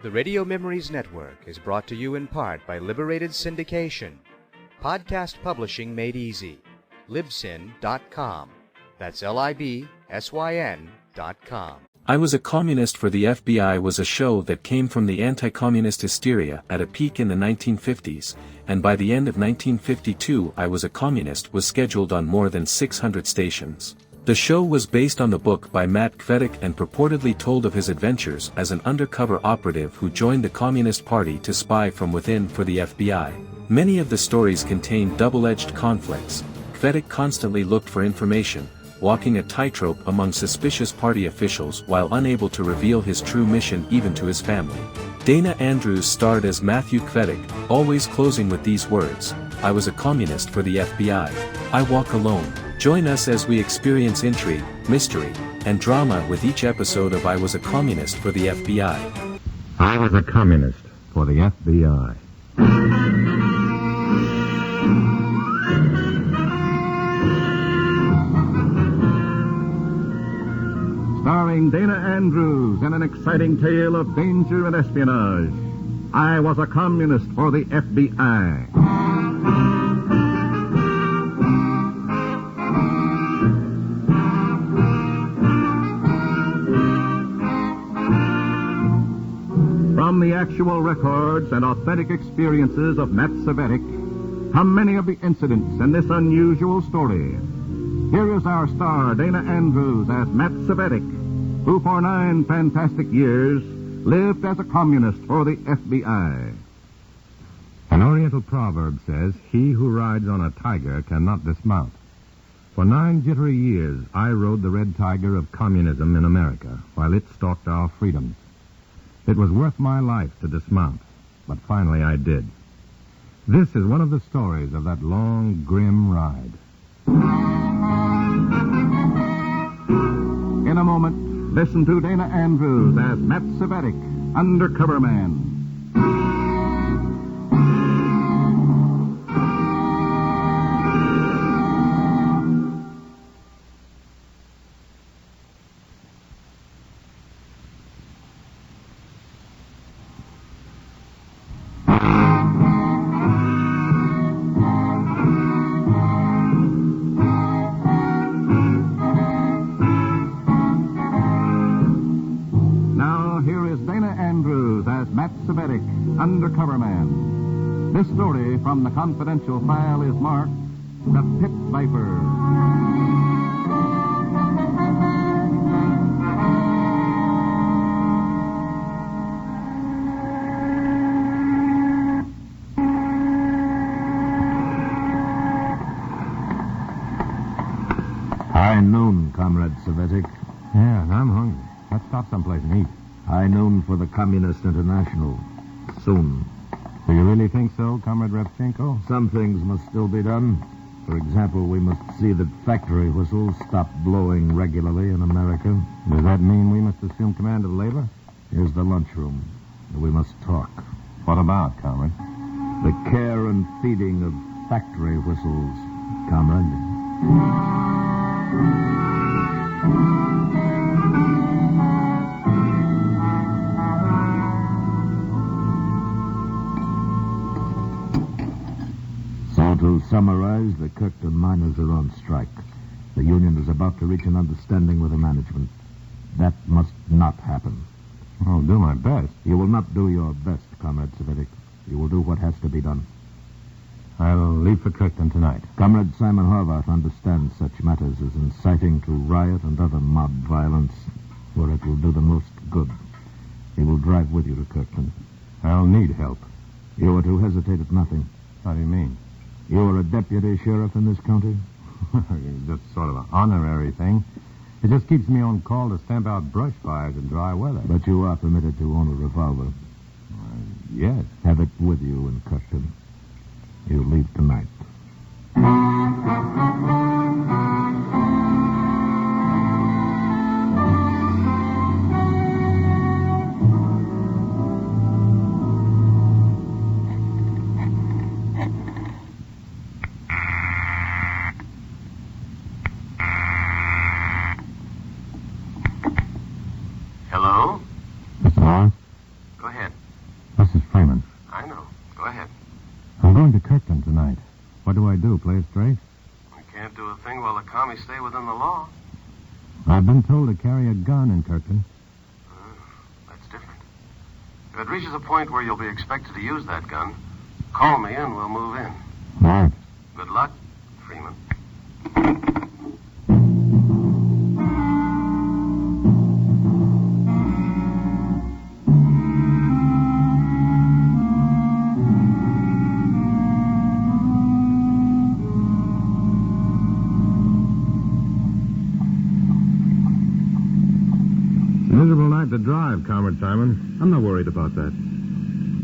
The Radio Memories Network is brought to you in part by Liberated Syndication. Podcast publishing made easy. Libsyn.com. That's Libsyn.com. I Was a Communist for the FBI was a show that came from the anti-communist hysteria at a peak in the 1950s, and by the end of 1952 I Was a Communist was scheduled on more than 600 stations. The show was based on the book by Matt Kvedik and purportedly told of his adventures as an undercover operative who joined the Communist Party to spy from within for the FBI. Many of the stories contained double-edged conflicts. Kvedik constantly looked for information, walking a tightrope among suspicious party officials while unable to reveal his true mission even to his family. Dana Andrews starred as Matthew Kvedik, always closing with these words, "I was a communist for the FBI. I walk alone." Join us as we experience intrigue, mystery, and drama with each episode of I Was a Communist for the FBI. I was a communist for the FBI. Starring Dana Andrews in an exciting tale of danger and espionage. I Was a Communist for the FBI. From the actual records and authentic experiences of Matt Kvedik come many of the incidents in this unusual story. Here is our star, Dana Andrews, as Matt Kvedik, who for 9 fantastic years lived as a communist for the FBI. An Oriental proverb says, "He who rides on a tiger cannot dismount." For 9 jittery years, I rode the red tiger of communism in America, while it stalked our freedoms. It was worth my life to dismount, but finally I did. This is one of the stories of that long, grim ride. In a moment, listen to Dana Andrews as Matt Kvedik, Undercover Man. Undercover Man. This story from the confidential file is marked The Pit Viper. High noon, Comrade Kvedik. Yeah, I'm hungry. Let's stop someplace and eat. High noon for the Communist International. Soon. Do you really think so, Comrade Revchenko? Some things must still be done. For example, we must see that factory whistles stop blowing regularly in America. Does that mean we must assume command of labor? Here's the lunchroom. We must talk. What about, Comrade? The care and feeding of factory whistles, Comrade. To summarize, the Kirkton miners are on strike. The union is about to reach an understanding with the management. That must not happen. I'll do my best. You will not do your best, Comrade Kvedik. You will do what has to be done. I'll leave for Kirkton tonight. Comrade Simon Horvath understands such matters as inciting to riot and other mob violence, where it will do the most good. He will drive with you to Kirkton. I'll need help. You are to hesitate at nothing. How do you mean? You are a deputy sheriff in this county? Just sort of an honorary thing. It just keeps me on call to stamp out brush fires in dry weather. But you are permitted to own a revolver. Yes. Have it with you in Kirkton. You leave tonight. Mr. Lawrence? Go ahead. going to Kirkton tonight. What do I do? Play it straight? We can't do a thing while the commies stay within the law. I've been told to carry a gun in Kirkton. That's different. If it reaches a point where you'll be expected to use that gun, call me and we'll move in. All right. Good luck, Freeman. Miserable night to drive, Comrade Simon. I'm not worried about that.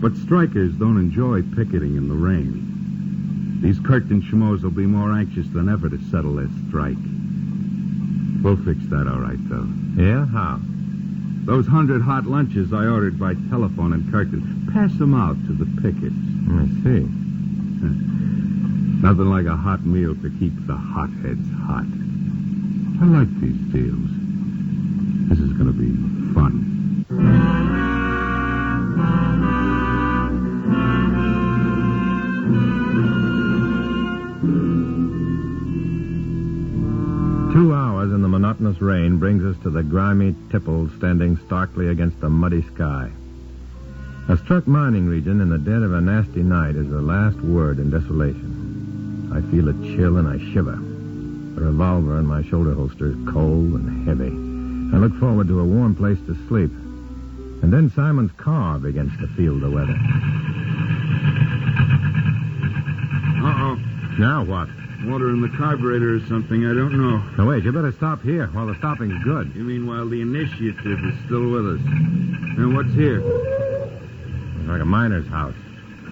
But strikers don't enjoy picketing in the rain. These Kirkton schmoes will be more anxious than ever to settle their strike. We'll fix that all right, though. Yeah? How? Those 100 hot lunches I ordered by telephone in Kirkton, pass them out to the pickets. I see. Nothing like a hot meal to keep the hotheads hot. I like these deals. This is going to be fun. 2 hours in the monotonous rain brings us to the grimy tipple standing starkly against the muddy sky. A struck mining region in the dead of a nasty night is the last word in desolation. I feel a chill and I shiver. The revolver in my shoulder holster is cold and heavy. I look forward to a warm place to sleep. And then Simon's car begins to feel the weather. Uh-oh. Now what? Water in the carburetor or something, I don't know. Now wait, you better stop here while the stopping's good. You mean while the initiative is still with us? And what's here? It's like a miner's house.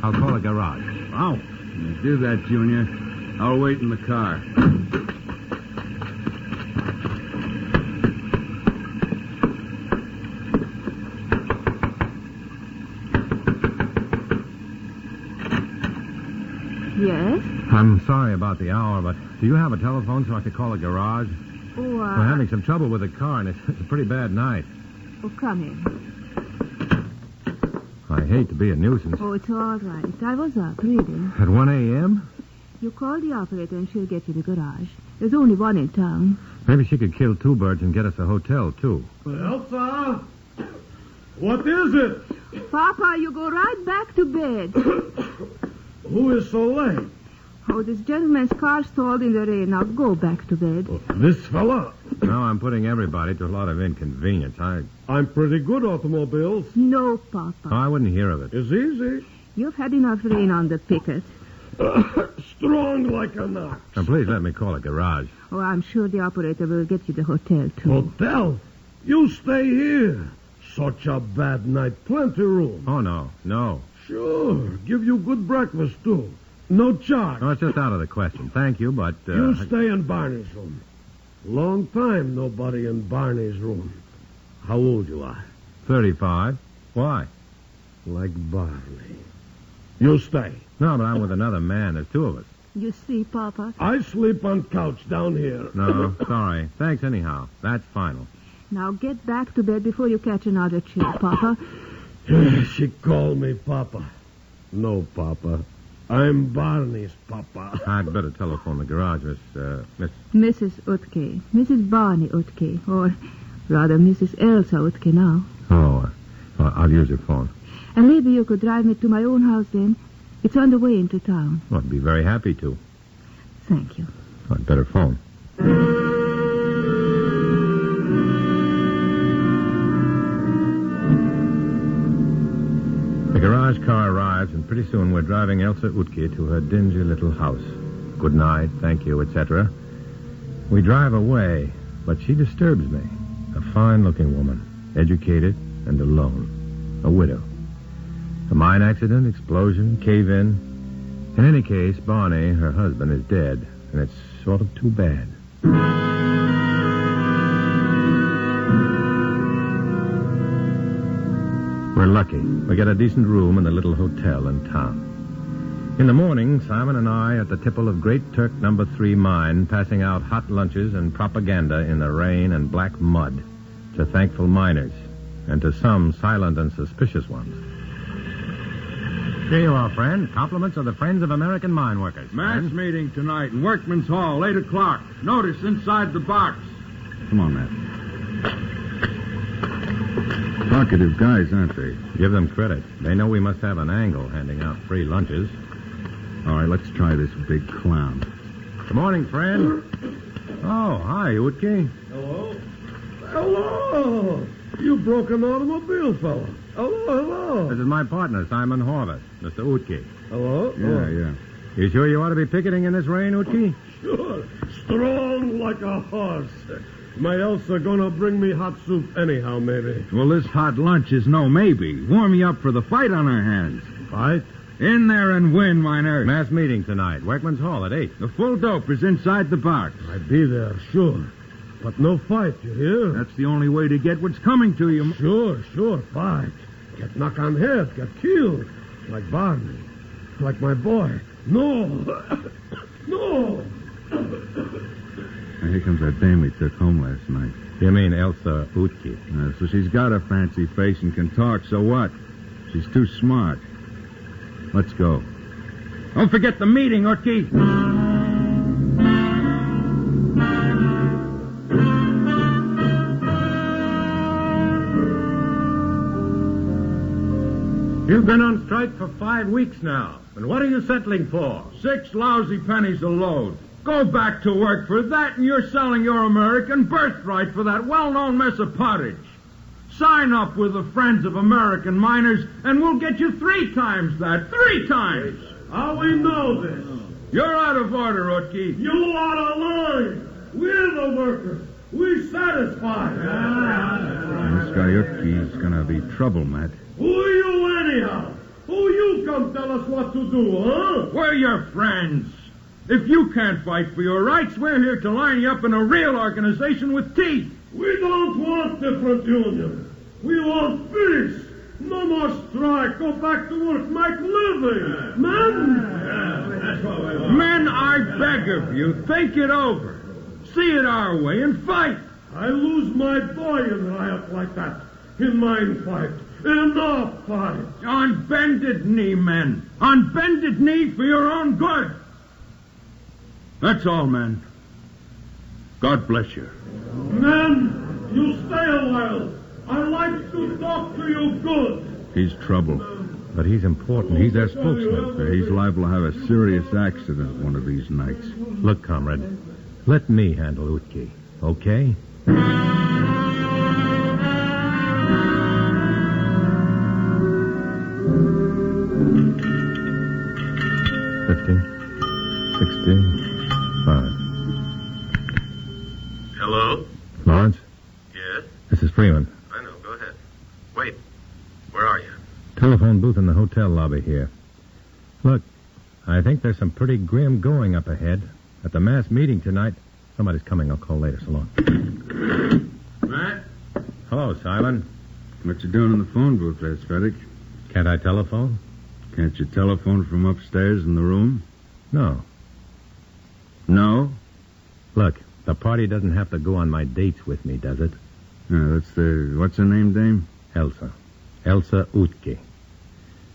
I'll call a garage. Oh, do that, Junior. I'll wait in the car. Yes? I'm sorry about the hour, but do you have a telephone so I could call a garage? Oh, We're having some trouble with the car, and it's a pretty bad night. Oh, come in. I hate to be a nuisance. Oh, it's all right. I was up reading. At 1 a.m.? You call the operator and she'll get you the garage. There's only one in town. Maybe she could kill two birds and get us a hotel, too. Elsa? What is it? Papa, you go right back to bed. Who is so late? Oh, this gentleman's car stalled in the rain. Now go back to bed. This fella. No, I'm putting everybody to a lot of inconvenience. I'm pretty good automobiles. No, Papa. I wouldn't hear of it. It's easy. You've had enough rain on the picket. Strong like an ox. Now, please let me call a garage. Oh, I'm sure the operator will get you the hotel, too. Hotel? You stay here. Such a bad night. Plenty room. Oh, no. Sure. Give you good breakfast, too. No charge. No, it's just out of the question. Thank you, but... You stay in Barney's room. Long time nobody in Barney's room. How old you are? 35. Why? Like Barney. You stay. No, but I'm with another man. There's two of us. You see, Papa? I sleep on couch down here. No, sorry. Thanks anyhow. That's final. Now get back to bed before you catch another chill, Papa. She called me Papa. No, Papa. I'm Barney's Papa. I'd better telephone the garage, Miss... Mrs. Utke. Mrs. Barney Utke. Or rather, Mrs. Elsa Utke now. Oh, I'll use your phone. And maybe you could drive me to my own house then. It's on the way into town. Well, I'd be very happy to. Thank you. I'd better phone. The garage car arrives, and pretty soon we're driving Elsa Utke to her dingy little house. Good night, thank you, etc. We drive away, but she disturbs me. A fine-looking woman, educated and alone. A widow. A mine accident, explosion, cave-in. In any case, Barney, her husband, is dead, and it's sort of too bad. We're lucky. We get a decent room in the little hotel in town. In the morning, Simon and I at the tipple of Great Turk No. 3 mine, passing out hot lunches and propaganda in the rain and black mud to thankful miners and to some silent and suspicious ones. Here you are, friend. Compliments of the Friends of American Mine Workers. Mass meeting tonight in Workman's Hall, 8 o'clock. Notice inside the box. Come on, Matt. Talkative guys, aren't they? Give them credit. They know we must have an angle handing out free lunches. All right, let's try this big clown. Good morning, friend. Oh, hi, Utke. Hello? Hello! You broke an automobile, fella. Hello. This is my partner, Simon Horvath, Mr. Utke. Hello? Yeah. You sure you ought to be picketing in this rain, Utke? Sure. Strong like a horse. My Elsa gonna bring me hot soup anyhow, maybe. Well, this hot lunch is no maybe. Warm you up for the fight on our hands. Fight? In there and win, Miner. Mass meeting tonight, Workman's Hall at 8. The full dope is inside the box. I be there, sure. But no fight, you hear? That's the only way to get what's coming to you. Sure, fight. Get knock on head, get killed. Like Barney. Like my boy. No. No. Here comes that dame we took home last night. You mean Elsa Utke? So she's got a fancy face and can talk, so what? She's too smart. Let's go. Don't forget the meeting, Utke. You've been on strike for 5 weeks now. And what are you settling for? 6 lousy pennies a load. Go back to work for that, and you're selling your American birthright for that well-known mess of pottage. Sign up with the Friends of American Miners, and we'll get you 3 times that. 3 times! How we know this? You're out of order, Utke. You out of line. We're the workers. We satisfied. This guy Utke's gonna be trouble, Matt. Who are you anyhow? Who you come tell us what to do, huh? We're your friends. If you can't fight for your rights, we're here to line you up in a real organization with teeth. We don't want different unions. We want peace. No more strike. Go back to work. Make living. Men! That's what we want. Men, I beg of you, think it over. See it our way and fight. I lose my boy in riot like that. In mine fight. Enough fight. On bended knee, men. On bended knee for your own good. That's all, men. God bless you. Men, you stay a while. I like to talk to you good. He's trouble. But he's important. He's their spokesman. He's liable to have a serious accident one of these nights. Look, comrade, let me handle Utke, okay? 65. Hello? Lawrence, Yes? this is Freeman. I know. Go ahead. Wait. Where are you? Telephone booth in the hotel lobby here. Look, I think there's some pretty grim going up ahead. At the mass meeting tonight, somebody's coming. I'll call later. So long. Matt? Hello, Simon. What you doing in the phone booth there, Svedic? Can't I telephone? Can't you telephone from upstairs in the room? No. No? Look, the party doesn't have to go on my dates with me, does it? That's the... What's her name, dame? Elsa. Elsa Utke.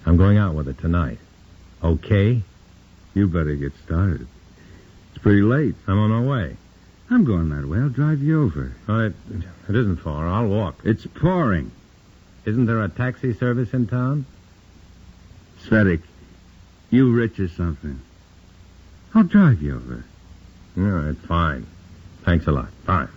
I'm going out with her tonight. Okay? You better get started. It's pretty late. I'm on my way. I'm going that way. I'll drive you over. Oh, it isn't far. I'll walk. It's pouring. Isn't there a taxi service in town? Svedic, you rich or something. I'll drive you over. All right, fine. Thanks a lot. Fine.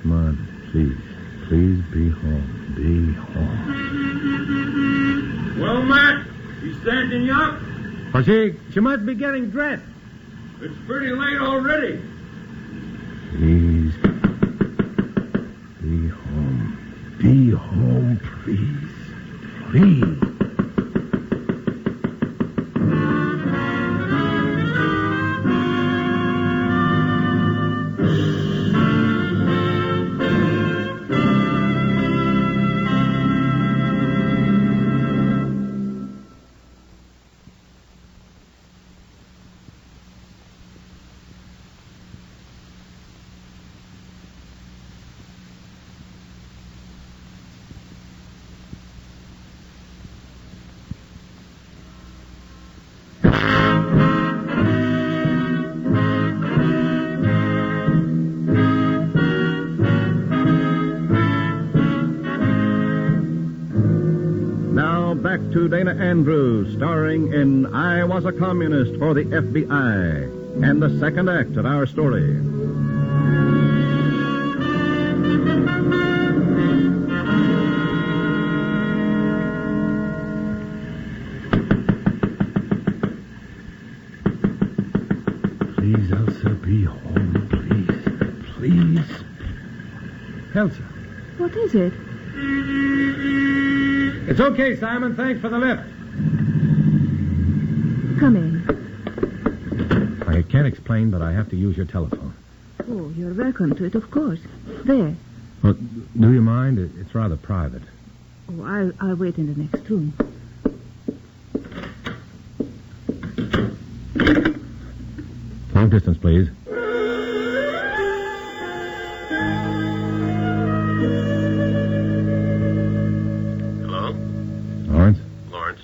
Come on, please. Please be home. Be home. Well, Matt, you standing up? Oh, she must be getting dressed. It's pretty late already. Please. Be home. Be home, please. Please. to Dana Andrews, starring in I Was a Communist for the FBI, and the second act of our story. Please, Elsa, be home, please. Please. Elsa. What is it? It's okay, Simon. Thanks for the lift. Come in. I can't explain, but I have to use your telephone. Oh, you're welcome to it, of course. There. Well, do you mind? It's rather private. Oh, I'll wait in the next room. Long distance, please. Hello? Lawrence? Lawrence?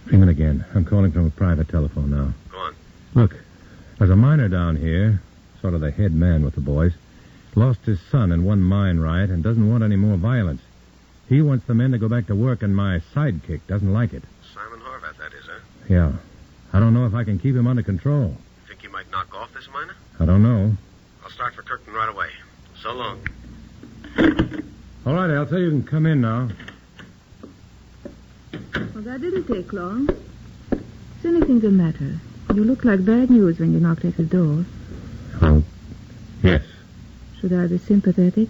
Freeman again. I'm calling from a private telephone now. Go on. Look, there's a miner down here, sort of the head man with the boys. Lost his son in one mine riot and doesn't want any more violence. He wants the men to go back to work, and my sidekick doesn't like it. Simon Horvath, that is, huh? Yeah. I don't know if I can keep him under control. Think you might knock off this miner? I don't know. I'll start for Kirkton right away. So long. All right, Elsa, you can come in now. Well, that didn't take long. Is anything the matter? You look like bad news when you knocked at the door. Oh, yes. Should I be sympathetic?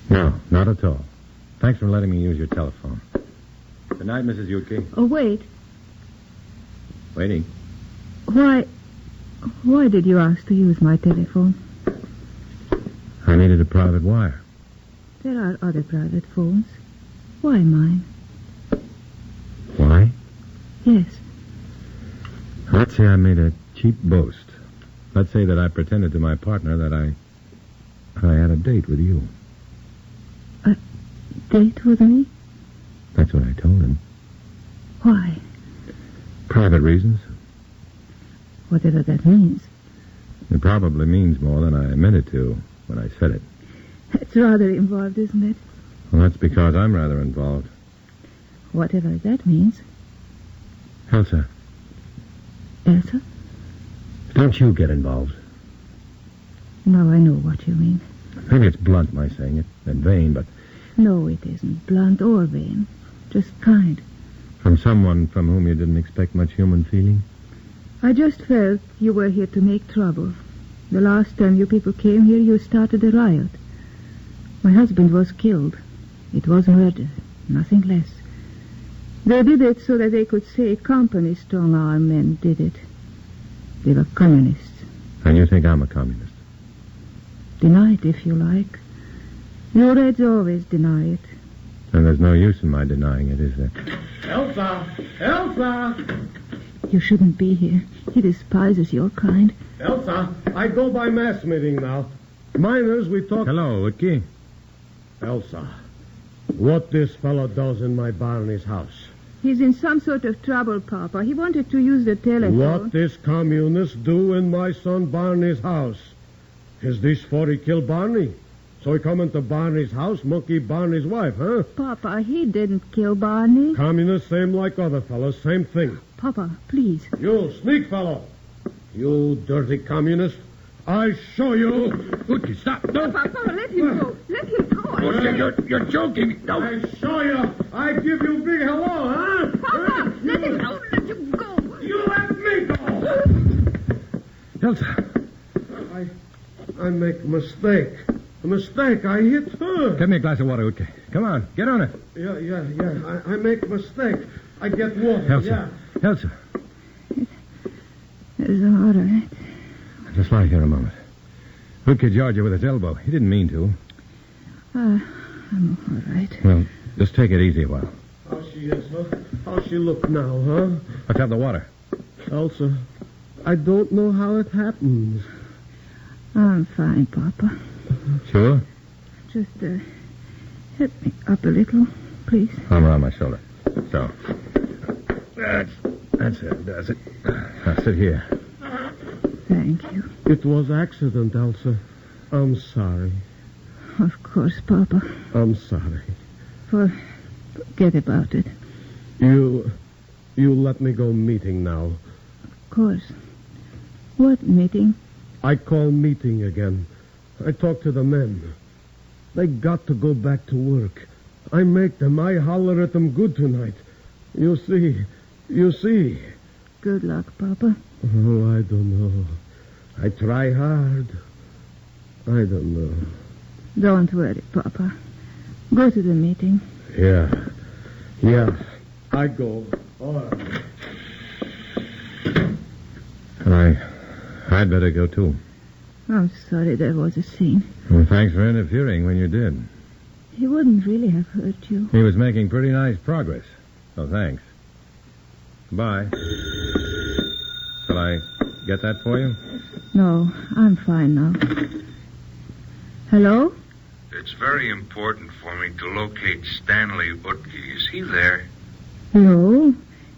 No, not at all. Thanks for letting me use your telephone. Good night, Mrs. Yuki. Oh, wait. Waiting. Why did you ask to use my telephone? I needed a private wire. There are other private phones. Why mine? Why? Yes. Let's say I made a cheap boast. Let's say that I pretended to my partner that I had a date with you. A date with me? That's what I told him. Why? Private reasons. Whatever that means. It probably means more than I meant it to when I said it. It's rather involved, isn't it? Well, that's because I'm rather involved. Whatever that means. Elsa, Elsa? don't you get involved. Now I know what you mean. Maybe it's blunt, my saying it, and vain, but No, it isn't blunt or vain. Just kind. from someone from whom you didn't expect much human feeling. I just felt you were here to make trouble. The last time you people came here, you started a riot. My husband was killed. It was murder, nothing less. They did it so that they could say company strong-arm men did it. They were communists. And you think I'm a communist? Deny it if you like. You Reds always deny it. And there's no use in my denying it, is there? Elsa! Elsa! You shouldn't be here. He despises your kind. Elsa, I go by mass meeting now. Miners, we talk... Hello, Utki. Elsa, what this fellow does in my Barney's house? He's in some sort of trouble, Papa. He wanted to use the telephone. What this communist do in my son Barney's house? Is this for he kill Barney? So he come into Barney's house, monkey Barney's wife, huh? Papa, he didn't kill Barney. Communist, same like other fellows, same thing. Papa, please. You sneak fellow. You dirty communist. I show you. Utki, stop. No. Papa, let him go. Let him go. You're joking. No. I show you. I give you big hello, huh? Papa, let him go. Let him go. You let me go. Elsa. I make a mistake. A mistake. I hit her. Get me a glass of water, Utki. Come on, get on it. Yeah. I make a mistake. I get water. Elsa. Yeah. Elsa. It's all right. Just lie here a moment. Utki jarred you with his elbow. He didn't mean to. I'm all right. Well, just take it easy a while. How she is, huh? How she look now, huh? Let's have the water. Elsa, I don't know how it happens. I'm fine, Papa. Sure? Just, help me up a little, please. Arm around my shoulder. So. That's it, does it. Now sit here. Thank you. It was accident, Elsa. I'm sorry. Of course, Papa. I'm sorry. Forget about it. You You let me go meeting now. Of course. What meeting? I call meeting again. I talk to the men. They got to go back to work. I make them. I holler at them good tonight. You see. Good luck, Papa. Oh, I don't know. I try hard. I don't know. Don't worry, Papa. Go to the meeting. Yeah. I go. All right. And I'd better go, too. I'm sorry there was a scene. Well, thanks for interfering when you did. He wouldn't really have hurt you. He was making pretty nice progress. So thanks. Bye. Shall I get that for you? No, I'm fine now. Hello? It's very important for me to locate Stanley Utke. Is he there? No.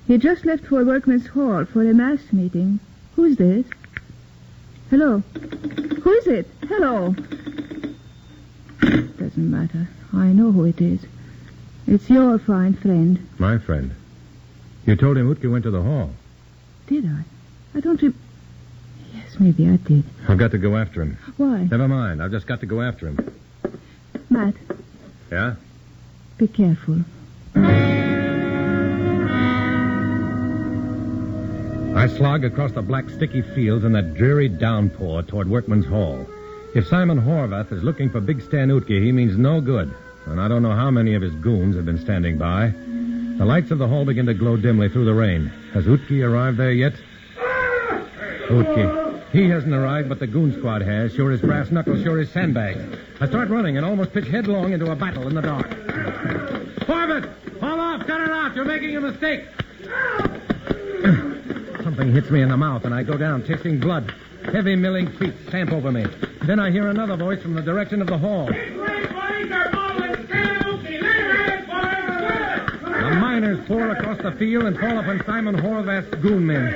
He just left for Workman's Hall for a mass meeting. Who's this? Hello? Who is it? Hello? Doesn't matter. I know who it is. It's your fine friend. My friend. You told him Utke went to the hall. Did I? I don't Yes, maybe I did. I've got to go after him. Why? Never mind. I've just got to go after him. Matt. Yeah? Be careful. I slog across the black, sticky fields in that dreary downpour toward Workman's Hall. If Simon Horvath is looking for Big Stan Utke, he means no good. And I don't know how many of his goons have been standing by. The lights of the hall begin to glow dimly through the rain. Has Utke arrived there yet? Utke. He hasn't arrived, but the goon squad has. Sure as brass knuckles, sure as sandbags. I start running and almost pitch headlong into a battle in the dark. Horvath! Haul off! Cut it out! You're making a mistake! Something hits me in the mouth, and I go down, tasting blood. Heavy milling feet stamp over me. Then I hear another voice from the direction of the hall. The miners pour across the field and fall upon Simon Horvath's goon men.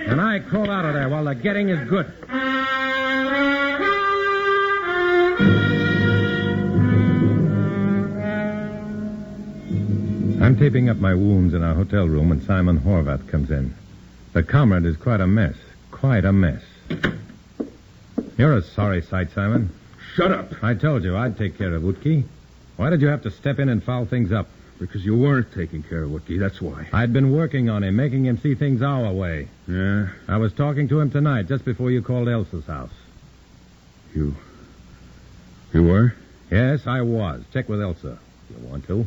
And I crawl out of there while the getting is good. I'm taping up my wounds in our hotel room when Simon Horvath comes in. The comrade is quite a mess. Quite a mess. You're a sorry sight, Simon. Shut up. I told you I'd take care of Utke. Why did you have to step in and foul things up? Because you weren't taking care of Utke, that's why. I'd been working on him, making him see things our way. Yeah? I was talking to him tonight, just before you called Elsa's house. You were? Yes, I was. Check with Elsa, if you want to.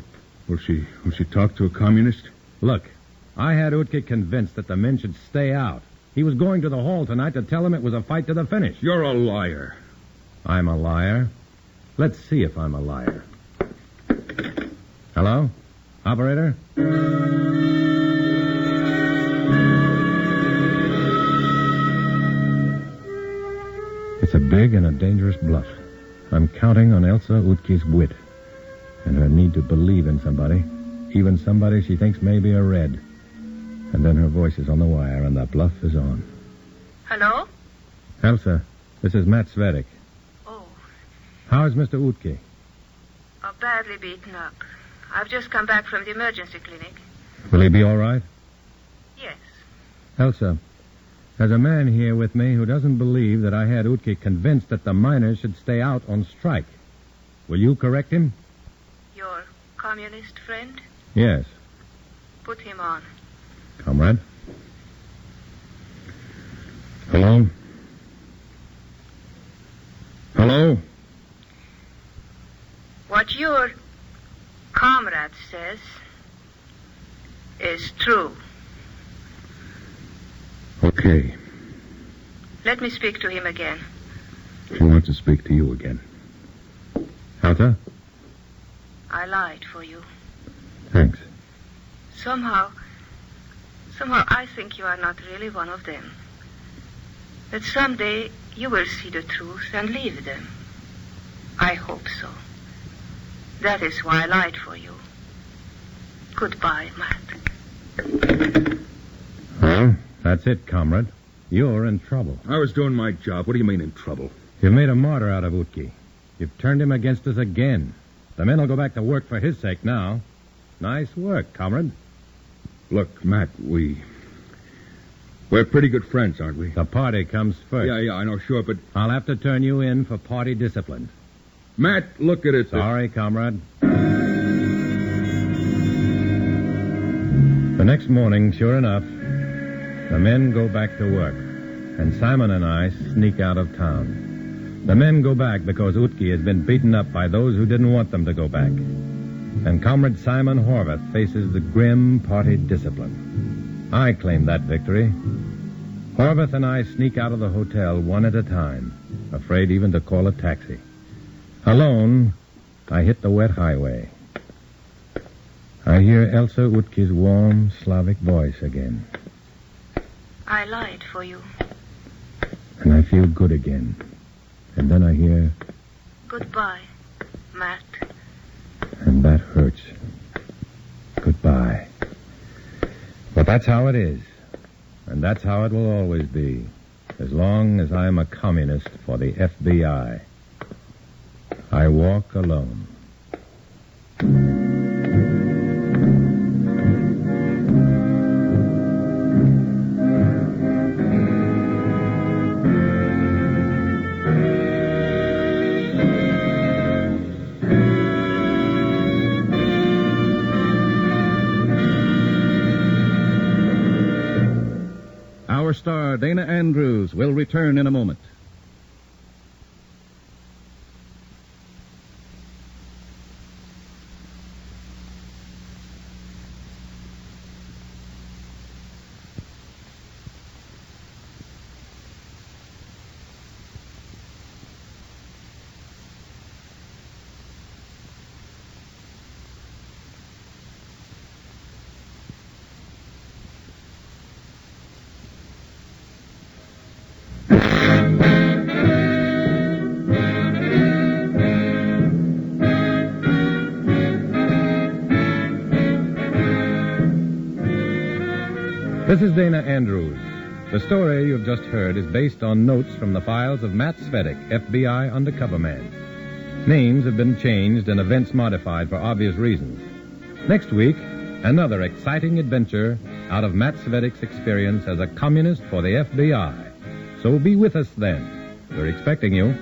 Will she talk to a communist? Look, I had Utke convinced that the men should stay out. He was going to the hall tonight to tell him it was a fight to the finish. You're a liar. I'm a liar? Let's see if I'm a liar. Hello? Operator? It's a big and a dangerous bluff. I'm counting on Elsa Utke's wit and her need to believe in somebody, even somebody she thinks may be a Red. And then her voice is on the wire and the bluff is on. Hello? Elsa, this is Matt Svedek. Oh. How's Mr. Utke? Badly beaten up. I've just come back from the emergency clinic. Will he be all right? Yes. Elsa, there's a man here with me who doesn't believe that I had Utke convinced that the miners should stay out on strike. Will you correct him? Your communist friend? Yes. Put him on. Comrade? Hello? Hello? What your comrade says is true. Okay. Let me speak to him again. She wants to speak to you again. Elsa? I lied for you. Thanks. Somehow I think you are not really one of them. That someday you will see the truth and leave them. I hope so. That is why I lied for you. Goodbye, Matt. Well, that's it, comrade. You're in trouble. I was doing my job. What do you mean in trouble? You've made a martyr out of Utke. You've turned him against us again. The men will go back to work for his sake now. Nice work, comrade. Look, Matt, we're pretty good friends, aren't we? The party comes first. Yeah, I know, sure, but... I'll have to turn you in for party discipline. Matt, look at it. Sorry, comrade. The next morning, sure enough, the men go back to work, and Simon and I sneak out of town. The men go back because Utki has been beaten up by those who didn't want them to go back. And Comrade Simon Horvath faces the grim party discipline. I claim that victory. Horvath and I sneak out of the hotel one at a time, afraid even to call a taxi. Alone, I hit the wet highway. I hear Elsa Utki's warm Slavic voice again. I lied for you. And I feel good again. And then I hear... Goodbye, Matt. And that hurts. Goodbye. But that's how it is. And that's how it will always be. As long as I'm a communist for the FBI. I walk alone. Our star, Dana Andrews, will return in a moment. This is Dana Andrews. The story you've just heard is based on notes from the files of Matt Svedek, FBI undercover man. Names have been changed and events modified for obvious reasons. Next week, another exciting adventure out of Matt Svedek's experience as a communist for the FBI. So be with us then. We're expecting you.